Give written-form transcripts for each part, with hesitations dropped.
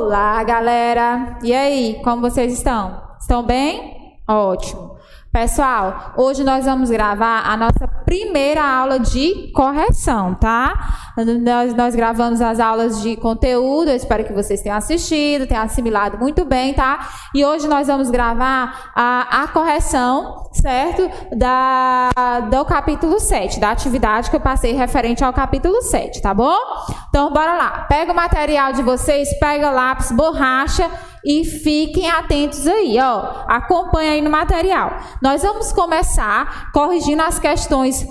Olá, galera! E aí, como vocês estão? Estão bem? Ótimo! Pessoal, hoje nós vamos gravar a nossa primeira aula de correção, tá? Nós gravamos as aulas de conteúdo, eu espero que vocês tenham assistido, tenham assimilado muito bem, tá? E hoje nós vamos gravar a correção, certo? Do capítulo 7, da atividade que eu passei referente ao capítulo 7, tá bom? Então, bora lá. Pega o material de vocês, pega lápis, borracha e fiquem atentos aí, ó. Acompanha aí no material. Nós vamos começar corrigindo as questões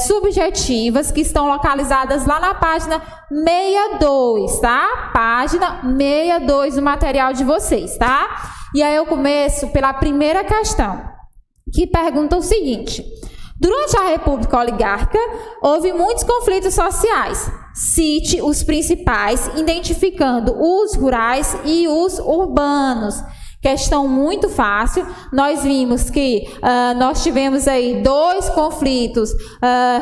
subjetivas que estão localizadas lá na página 62, tá? Página 62 do material de vocês, tá? E aí eu começo pela primeira questão, que pergunta o seguinte: durante a República Oligárquica, houve muitos conflitos sociais. Cite os principais, identificando os rurais e os urbanos. Questão muito fácil. Nós vimos que nós tivemos aí 2 conflitos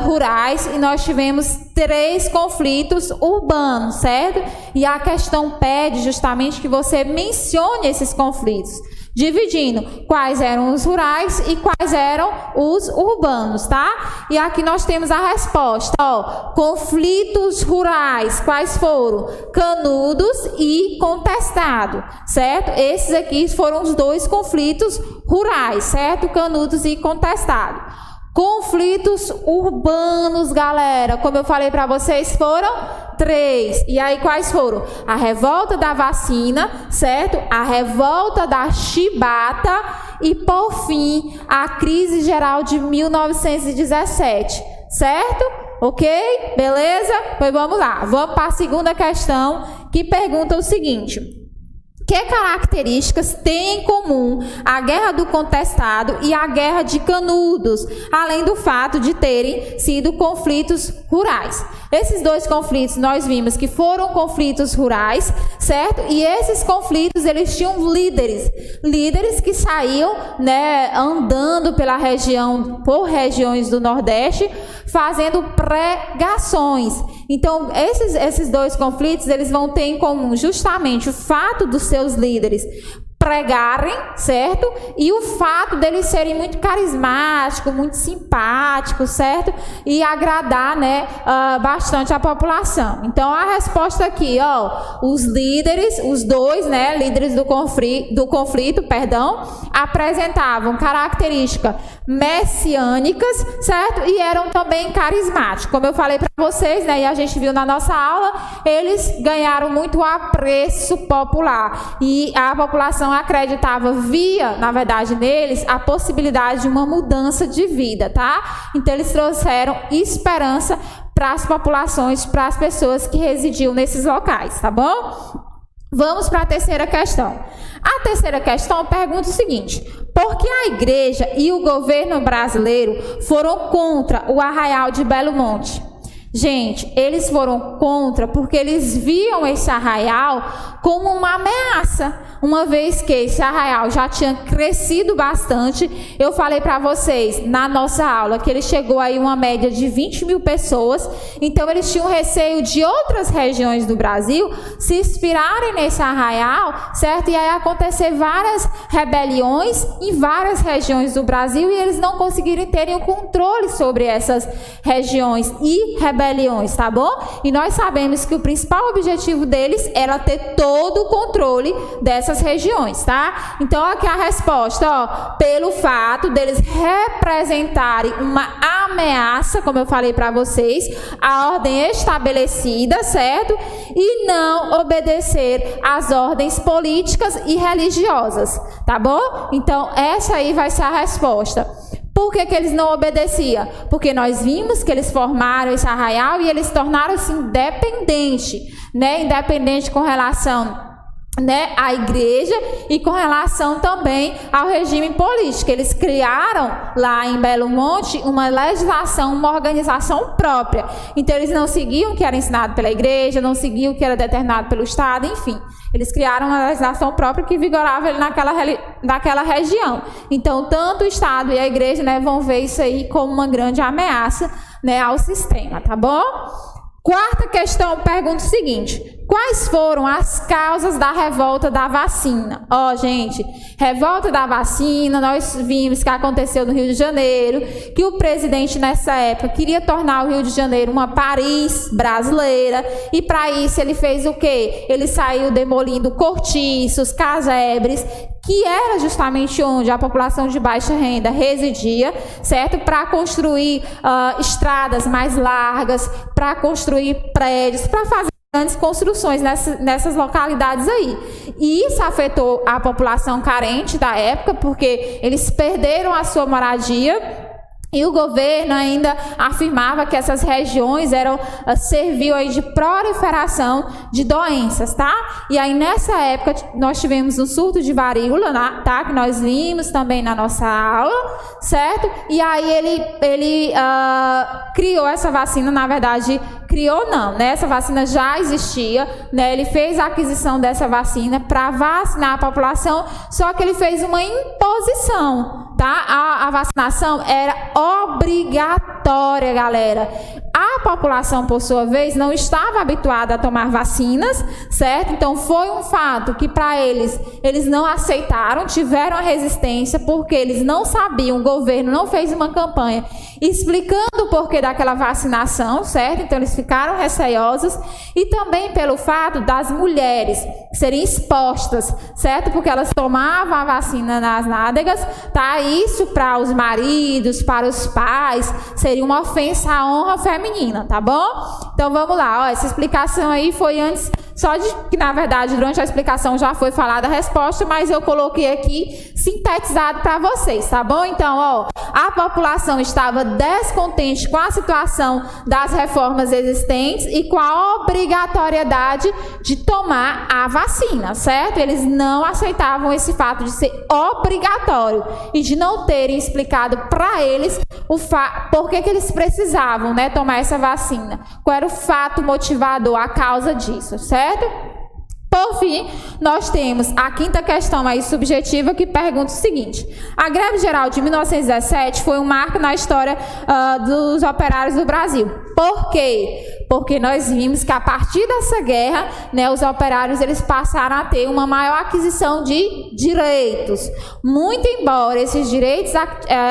rurais e nós tivemos 3 conflitos urbanos, certo? E a questão pede justamente que você mencione esses conflitos, dividindo quais eram os rurais e quais eram os urbanos, tá? E aqui nós temos a resposta, ó. Conflitos rurais, quais foram? Canudos e Contestado, certo? Esses aqui foram os 2 conflitos rurais, certo? Canudos e Contestado. Conflitos urbanos, galera, como eu falei para vocês, foram 3. E aí, quais foram? A revolta da vacina, certo? A revolta da chibata e, por fim, a crise geral de 1917, certo? Ok? Beleza? Pois vamos lá. Vamos para a segunda questão, que pergunta o seguinte: que características têm em comum a Guerra do Contestado e a Guerra de Canudos, além do fato de terem sido conflitos rurais? Esses 2 conflitos nós vimos que foram conflitos rurais, certo? E esses conflitos, eles tinham líderes que saíam, né, andando pela região, por regiões do Nordeste, fazendo pregações. Então, esses 2 conflitos, eles vão ter em comum justamente o fato dos seus líderes pregarem, certo? E o fato deles serem muito carismáticos, muito simpáticos, certo? E agradar, né, bastante a população. Então, a resposta aqui, ó, os líderes, os 2, né, líderes do conflito, apresentavam características messiânicas, certo? E eram também carismáticos. Como eu falei para vocês, né, e a gente viu na nossa aula, eles ganharam muito apreço popular. E a população acreditava, via, na verdade, neles, a possibilidade de uma mudança de vida, tá? Então, eles trouxeram esperança para as populações, para as pessoas que residiam nesses locais, tá bom? Vamos para a terceira questão. A terceira questão pergunta o seguinte: por que a igreja e o governo brasileiro foram contra o Arraial de Belo Monte? Gente, eles foram contra porque eles viam esse arraial como uma ameaça, uma vez que esse arraial já tinha crescido bastante. Eu falei para vocês na nossa aula que ele chegou aí uma média de 20 mil pessoas, então eles tinham receio de outras regiões do Brasil se inspirarem nesse arraial, certo? E aí acontecer várias rebeliões em várias regiões do Brasil e eles não conseguirem terem o controle sobre essas regiões e rebeliões, tá bom? E nós sabemos que o principal objetivo deles era ter todo o controle dessas regiões, tá? Então, aqui a resposta, ó, pelo fato deles representarem uma ameaça, como eu falei para vocês, à ordem estabelecida, certo? E não obedecer às ordens políticas e religiosas, tá bom? Então, essa aí vai ser a resposta. Por que eles não obedeciam? Porque nós vimos que eles formaram esse arraial e eles tornaram-se independentes, né? Independente com relação, né, à igreja e com relação também ao regime político. Eles criaram lá em Belo Monte uma legislação, uma organização própria. Então, eles não seguiam o que era ensinado pela igreja, não seguiam o que era determinado pelo Estado, enfim. Eles criaram uma legislação própria que vigorava naquela região. Então, tanto o Estado e a igreja, né, vão ver isso aí como uma grande ameaça, né, ao sistema, tá bom? Quarta questão, pergunta o seguinte: quais foram as causas da revolta da vacina? Gente, revolta da vacina, nós vimos que aconteceu no Rio de Janeiro, que o presidente nessa época queria tornar o Rio de Janeiro uma Paris brasileira, e para isso ele fez o quê? Ele saiu demolindo cortiços, casebres, que era justamente onde a população de baixa renda residia, certo? Para construir estradas mais largas, para construir prédios, para fazer grandes construções nessas localidades aí. E isso afetou a população carente da época, porque eles perderam a sua moradia. E o governo ainda afirmava que essas regiões serviam aí de proliferação de doenças, tá? E aí nessa época nós tivemos um surto de varíola, tá? Que nós vimos também na nossa aula, certo? E aí ele criou essa vacina, na verdade, criou não, né? Essa vacina já existia, né? Ele fez a aquisição dessa vacina para vacinar a população, só que ele fez uma imposição, tá? A vacinação era obrigatória, galera. A população, por sua vez, não estava habituada a tomar vacinas, certo? Então, foi um fato que para eles não aceitaram, tiveram a resistência, porque eles não sabiam, o governo não fez uma campanha explicando o porquê daquela vacinação, certo? Então, eles ficaram receosos, e também pelo fato das mulheres serem expostas, certo? Porque elas tomavam a vacina nas nádegas, tá? Isso para os maridos, para os pais, seria uma ofensa à honra feminina, tá bom? Então vamos lá, essa explicação aí foi antes, só de que na verdade durante a explicação já foi falada a resposta, mas eu coloquei aqui sintetizado para vocês, tá bom? Então, a população estava descontente com a situação das reformas existentes e com a obrigatoriedade de tomar a vacina, certo? Eles não aceitavam esse fato de ser obrigatório e de não terem explicado para eles por que eles precisavam, né, tomar essa vacina. Qual era o fato motivador, a causa disso, certo? Por fim, nós temos a quinta questão aí subjetiva, que pergunta o seguinte: a greve geral de 1917 foi um marco na história dos operários do Brasil. Por quê? Porque nós vimos que a partir dessa guerra, né, os operários eles passaram a ter uma maior aquisição de direitos. Muito embora esses direitos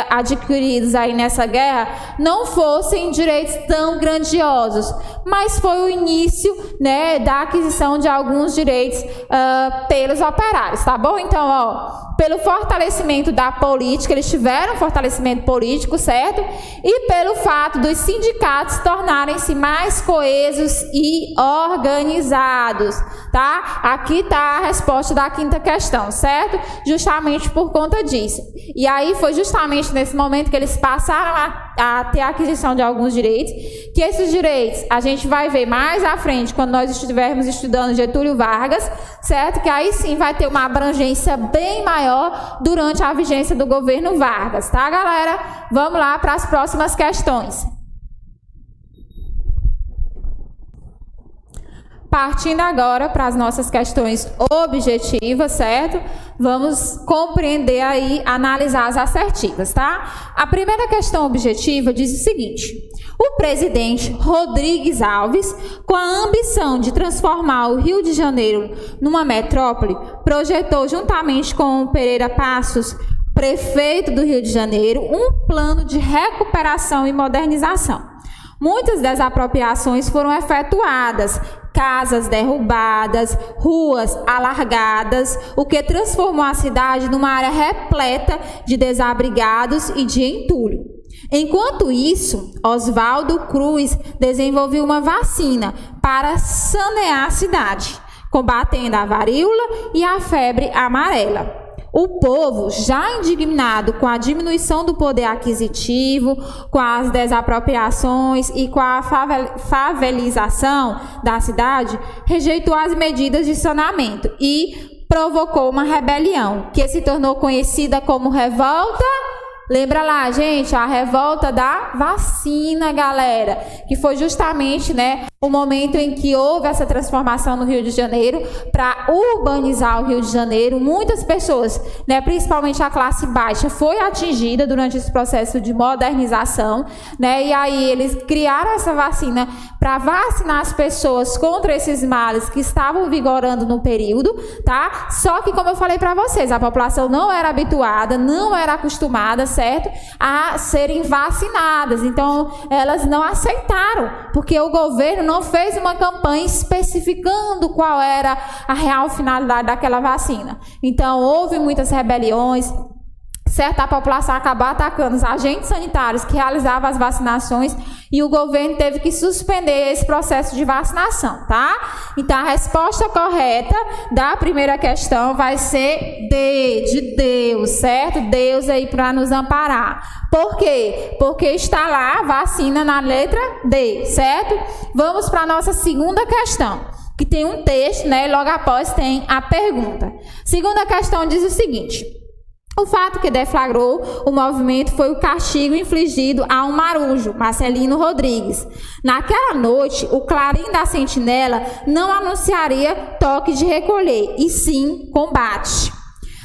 adquiridos aí nessa guerra não fossem direitos tão grandiosos, mas foi o início, né, da aquisição de alguns direitos pelos operários, tá bom? Então, pelo fortalecimento da política, eles tiveram fortalecimento político, certo? E pelo fato dos sindicatos tornarem-se mais coesos e organizados, tá? Aqui está a resposta da quinta questão, certo? Justamente por conta disso. E aí foi justamente nesse momento que eles passaram a ter a aquisição de alguns direitos, que esses direitos a gente vai ver mais à frente, quando nós estivermos estudando Getúlio Vargas, certo? Que aí sim vai ter uma abrangência bem maior durante a vigência do governo Vargas, tá, galera? Vamos lá para as próximas questões. Partindo agora para as nossas questões objetivas, certo? Vamos compreender aí, analisar as assertivas, tá? A primeira questão objetiva diz o seguinte: o presidente Rodrigues Alves, com a ambição de transformar o Rio de Janeiro numa metrópole, projetou juntamente com Pereira Passos, prefeito do Rio de Janeiro, um plano de recuperação e modernização. Muitas desapropriações foram efetuadas, casas derrubadas, ruas alargadas, o que transformou a cidade numa área repleta de desabrigados e de entulho. Enquanto isso, Oswaldo Cruz desenvolveu uma vacina para sanear a cidade, combatendo a varíola e a febre amarela. O povo, já indignado com a diminuição do poder aquisitivo, com as desapropriações e com a favelização da cidade, rejeitou as medidas de saneamento e provocou uma rebelião, que se tornou conhecida como Revolta Lembra lá, gente, a revolta da vacina, galera, que foi justamente, né, o momento em que houve essa transformação no Rio de Janeiro para urbanizar o Rio de Janeiro. Muitas pessoas, né, principalmente a classe baixa, foi atingida durante esse processo de modernização, né, e aí eles criaram essa vacina para vacinar as pessoas contra esses males que estavam vigorando no período, tá? Só que, como eu falei para vocês, a população não era habituada, não era acostumada, certo? A serem vacinadas. Então, elas não aceitaram, porque o governo não fez uma campanha especificando qual era a real finalidade daquela vacina. Então, houve muitas rebeliões, certo? A população acabou atacando os agentes sanitários que realizavam as vacinações e o governo teve que suspender esse processo de vacinação, tá? Então, a resposta correta da primeira questão vai ser D, de Deus, certo? Deus aí para nos amparar. Por quê? Porque está lá vacina na letra D, certo? Vamos para a nossa segunda questão, que tem um texto, né? Logo após tem a pergunta. Segunda questão diz o seguinte: o fato que deflagrou o movimento foi o castigo infligido a um marujo, Marcelino Rodrigues. Naquela noite, o clarim da sentinela não anunciaria toque de recolher, e sim combate,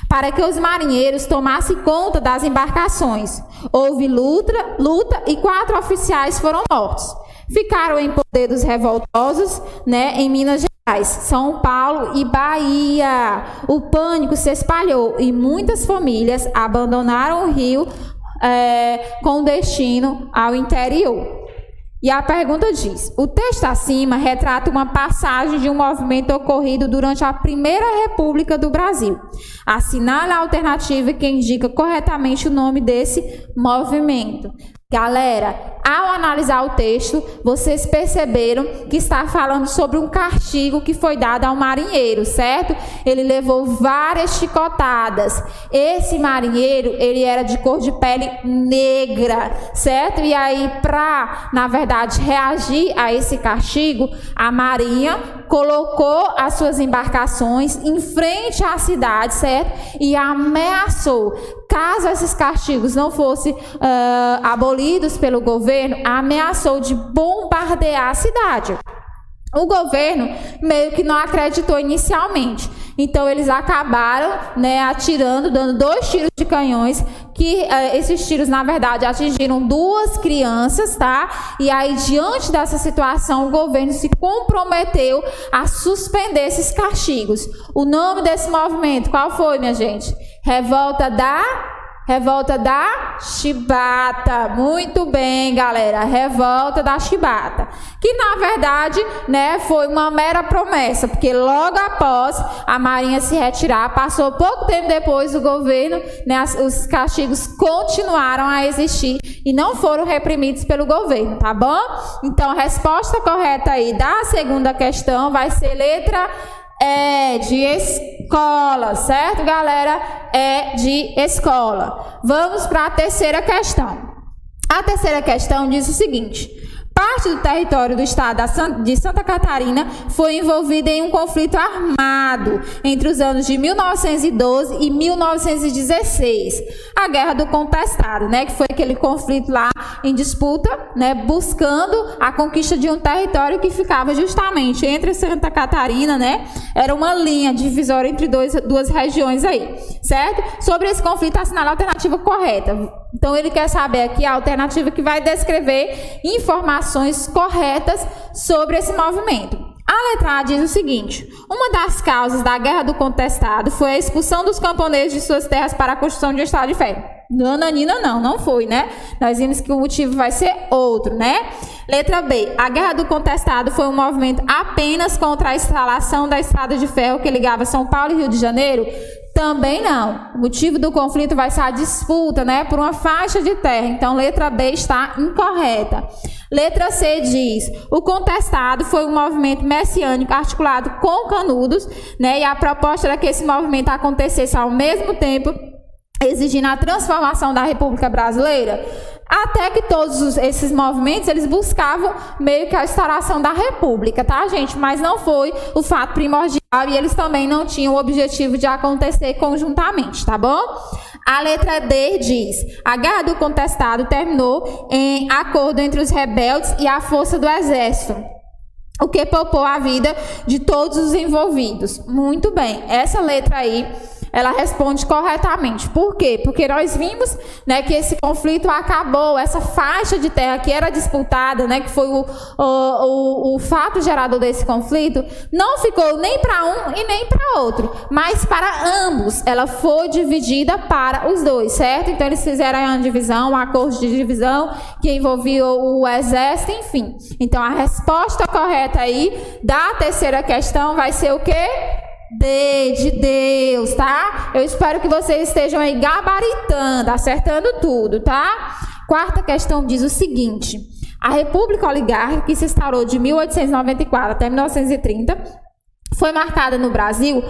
para que os marinheiros tomassem conta das embarcações. Houve luta e 4 oficiais foram mortos. Ficaram em poder dos revoltosos, né, em Minas Gerais, São Paulo e Bahia. O pânico se espalhou e muitas famílias abandonaram o Rio com destino ao interior. E a pergunta diz: o texto acima retrata uma passagem de um movimento ocorrido durante a Primeira República do Brasil. Assinale a alternativa que indica corretamente o nome desse movimento. Galera, ao analisar o texto, vocês perceberam que está falando sobre um castigo que foi dado ao marinheiro, certo? Ele levou várias chicotadas. Esse marinheiro, ele era de cor de pele negra, certo? E aí, para, na verdade, reagir a esse castigo, a Marinha colocou as suas embarcações em frente à cidade, certo? E ameaçou, caso esses castigos não fossem abolidos pelo governo, ameaçou de bombardear a cidade. O governo meio que não acreditou inicialmente. Então, eles acabaram, né, atirando, dando 2 tiros de canhões, que esses tiros, na verdade, atingiram 2 crianças, tá? E aí, diante dessa situação, o governo se comprometeu a suspender esses castigos. O nome desse movimento, qual foi, minha gente? Revolta da Chibata. Muito bem, galera. Revolta da Chibata. Que, na verdade, né, foi uma mera promessa, porque logo após a Marinha se retirar, passou pouco tempo depois, o governo, né, os castigos continuaram a existir e não foram reprimidos pelo governo, tá bom? Então, a resposta correta aí da segunda questão vai ser letra de escola, certo, galera? É de escola. Vamos para a terceira questão. A terceira questão diz o seguinte: parte do território do estado de Santa Catarina foi envolvida em um conflito armado entre os anos de 1912 e 1916. A Guerra do Contestado, né, que foi aquele conflito lá em disputa, né, buscando a conquista de um território que ficava justamente entre Santa Catarina, né, era uma linha divisória entre duas regiões aí, certo? Sobre esse conflito, assinala a alternativa correta. Então, ele quer saber aqui a alternativa que vai descrever informações corretas sobre esse movimento. A letra A diz o seguinte: uma das causas da Guerra do Contestado foi a expulsão dos camponeses de suas terras para a construção de um estado de ferro. Nananina não foi, né? Nós vimos que o motivo vai ser outro, né? Letra B, a Guerra do Contestado foi um movimento apenas contra a instalação da estrada de ferro que ligava São Paulo e Rio de Janeiro? Também não. O motivo do conflito vai ser a disputa, né, por uma faixa de terra. Então, letra B está incorreta. Letra C diz: o contestado foi um movimento messiânico articulado com Canudos, né, e a proposta era que esse movimento acontecesse ao mesmo tempo, exigindo a transformação da República Brasileira. Até que todos esses movimentos, eles buscavam meio que a instauração da República, tá, gente? Mas não foi o fato primordial e eles também não tinham o objetivo de acontecer conjuntamente, tá bom? A letra D diz: a Guerra do Contestado terminou em acordo entre os rebeldes e a força do exército, o que poupou a vida de todos os envolvidos. Muito bem, essa letra aí, ela responde corretamente. Por quê? Porque nós vimos, né, que esse conflito acabou, essa faixa de terra que era disputada, né, que foi o fato gerador desse conflito, não ficou nem para um e nem para outro, mas para ambos. Ela foi dividida para os dois, certo? Então eles fizeram a divisão, um acordo de divisão que envolvia o exército, enfim. Então a resposta correta aí da terceira questão vai ser o quê? D de Deus, tá? Eu espero que vocês estejam aí gabaritando, acertando tudo, tá? Quarta questão diz o seguinte: a República Oligárquica, que se instaurou de 1894 até 1930, foi marcada no Brasil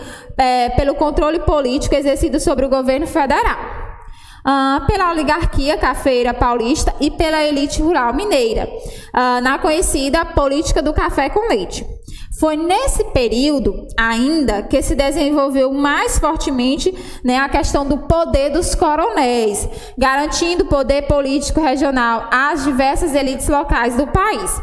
pelo controle político exercido sobre o governo federal, pela oligarquia cafeira paulista e pela elite rural mineira, na conhecida política do café com leite. Foi nesse período ainda que se desenvolveu mais fortemente, né, a questão do poder dos coronéis, garantindo poder político regional às diversas elites locais do país.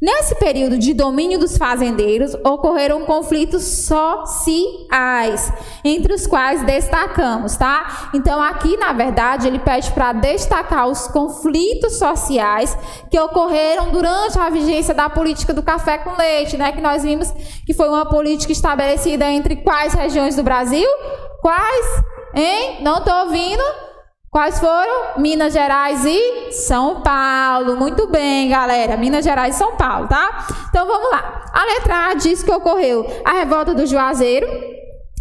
Nesse período de domínio dos fazendeiros, ocorreram conflitos sociais, entre os quais destacamos, tá? Então, aqui, na verdade, ele pede para destacar os conflitos sociais que ocorreram durante a vigência da política do café com leite, né? Que nós vimos que foi uma política estabelecida entre quais regiões do Brasil? Quais? Hein? Não estou ouvindo. Quais foram? Minas Gerais e São Paulo. Muito bem, galera. Minas Gerais e São Paulo, tá? Então, vamos lá. A letra A diz que ocorreu a revolta do Juazeiro,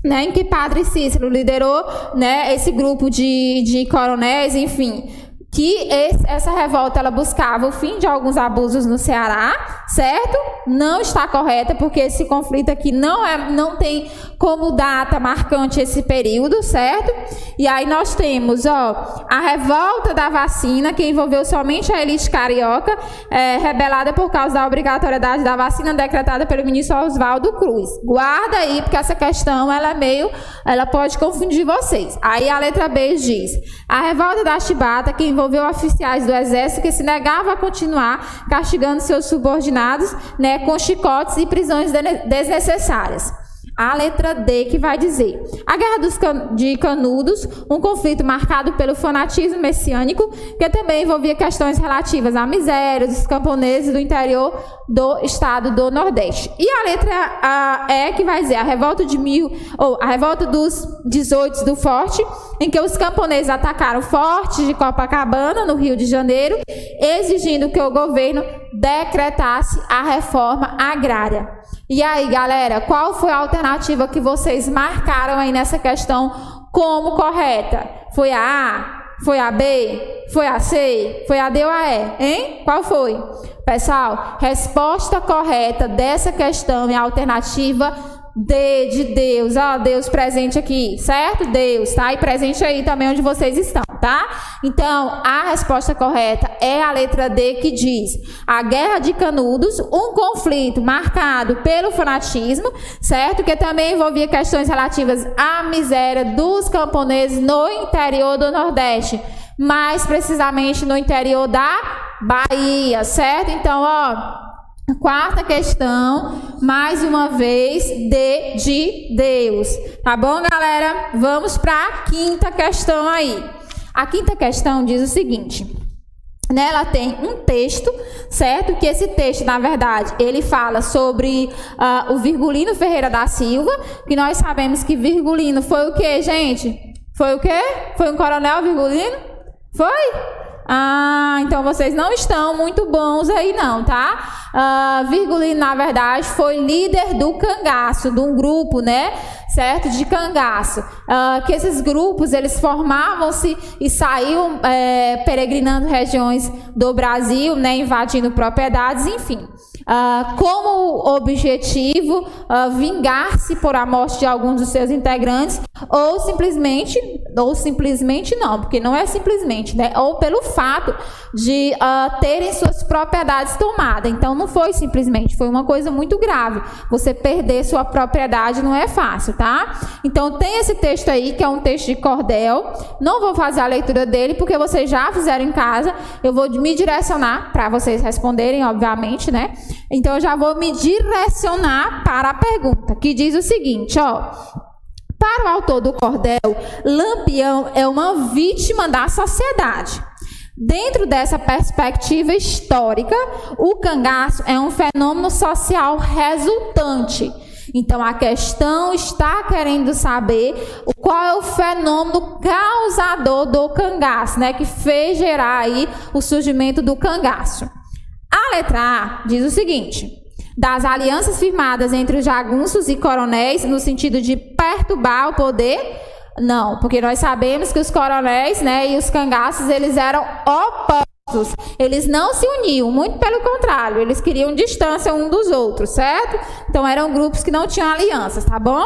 né, em que Padre Cícero liderou, né, esse grupo de coronéis, enfim, que essa revolta ela buscava o fim de alguns abusos no Ceará, certo? Não está correta, porque esse conflito aqui não tem como data marcante esse período, certo? E aí nós temos, a revolta da vacina, que envolveu somente a elite carioca, rebelada por causa da obrigatoriedade da vacina decretada pelo ministro Oswaldo Cruz. Guarda aí, porque essa questão ela pode confundir vocês. Aí a letra B diz: a revolta da Chibata, que envolveu oficiais do exército que se negavam a continuar castigando seus subordinados, né, com chicotes e prisões desnecessárias. A letra D que vai dizer: a Guerra de Canudos, um conflito marcado pelo fanatismo messiânico, que também envolvia questões relativas à miséria dos camponeses do interior do estado do Nordeste. E a letra E que vai dizer: a revolta dos 18 do Forte, em que os camponeses atacaram o Forte de Copacabana, no Rio de Janeiro, exigindo que o governo decretasse a reforma agrária. E aí, galera, qual foi a alternativa que vocês marcaram aí nessa questão como correta? Foi a A? Foi a B? Foi a C? Foi a D ou a E? Hein? Qual foi? Pessoal, resposta correta dessa questão é a alternativa D de Deus. Deus presente aqui, certo? Deus, tá? E presente aí também onde vocês estão, tá? Então, a resposta correta é a letra D, que diz: a Guerra de Canudos, um conflito marcado pelo fanatismo, certo? Que também envolvia questões relativas à miséria dos camponeses no interior do Nordeste, mais precisamente no interior da Bahia, certo? Então, quarta questão, mais uma vez, D de Deus. Tá bom, galera? Vamos para a quinta questão aí. A quinta questão diz o seguinte: ela tem um texto, certo? Que esse texto, na verdade, ele fala sobre o Virgulino Ferreira da Silva, que nós sabemos que Virgulino foi o quê, gente? Foi o quê? Foi um coronel Virgulino? Foi? Então vocês não estão muito bons aí não, tá? Virgulino, na verdade, foi líder do cangaço, de um grupo, né, certo? De cangaço. Que esses grupos, eles formavam-se e saíam peregrinando regiões do Brasil, né, invadindo propriedades, enfim. Como objetivo, vingar-se por a morte de alguns dos seus integrantes, ou simplesmente não, porque não é simplesmente, né? Ou pelo fato de terem suas propriedades tomadas. Então não foi simplesmente, foi uma coisa muito grave. Você perder sua propriedade não é fácil, tá? Então tem esse texto aí, que é um texto de cordel. Não vou fazer a leitura dele, porque vocês já fizeram em casa. Eu vou me direcionar para vocês responderem, obviamente, né? Então eu já vou me direcionar para a pergunta, que diz o seguinte, ó. Para o autor do cordel, Lampião é uma vítima da sociedade. Dentro dessa perspectiva histórica, o cangaço é um fenômeno social resultante. Então, a questão está querendo saber qual é o fenômeno causador do cangaço, né, que fez gerar aí o surgimento do cangaço. A letra A diz o seguinte: das alianças firmadas entre os jagunços e coronéis, no sentido de perturbar o poder. Não, porque nós sabemos que os coronéis, né, e os cangaços, eles eram opostos. Eles não se uniam, muito pelo contrário, eles queriam distância um dos outros, certo? Então eram grupos que não tinham alianças, tá bom?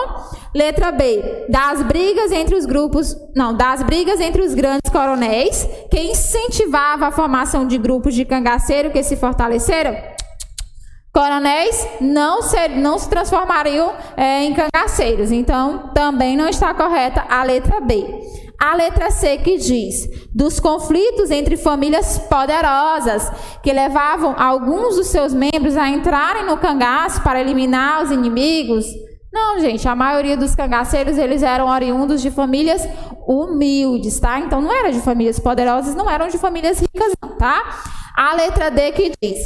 Letra B, das brigas entre os grandes coronéis, que incentivava a formação de grupos de cangaceiro que se fortaleceram. Coronéis não se transformariam em cangaceiros. Então, também não está correta a letra B. A letra C, que diz: dos conflitos entre famílias poderosas, que levavam alguns dos seus membros a entrarem no cangaço para eliminar os inimigos. Não, gente, a maioria dos cangaceiros, eles eram oriundos de famílias humildes, tá? Então, não eram de famílias poderosas, não eram de famílias ricas, não, tá? A letra D, que diz: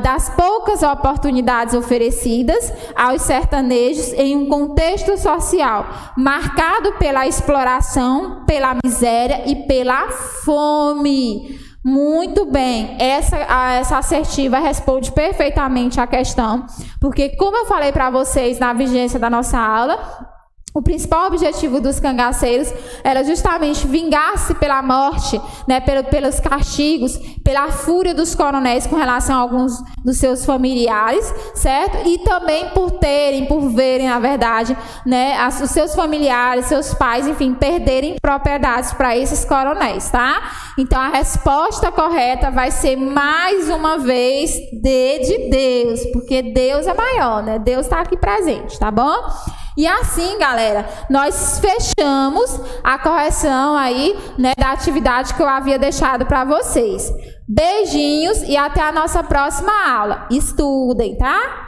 das poucas oportunidades oferecidas aos sertanejos em um contexto social marcado pela exploração, pela miséria e pela fome. Muito bem, essa assertiva responde perfeitamente à questão, porque, como eu falei para vocês na vigência da nossa aula, o principal objetivo dos cangaceiros era justamente vingar-se pela morte, né, pelos castigos, pela fúria dos coronéis com relação a alguns dos seus familiares, certo? E também por verem, na verdade, né, os seus familiares, seus pais, enfim, perderem propriedades para esses coronéis, tá? Então, a resposta correta vai ser, mais uma vez, D de Deus, porque Deus é maior, né? Deus está aqui presente, tá bom? E assim, galera, nós fechamos a correção aí, né, da atividade que eu havia deixado para vocês. Beijinhos e até a nossa próxima aula. Estudem, tá?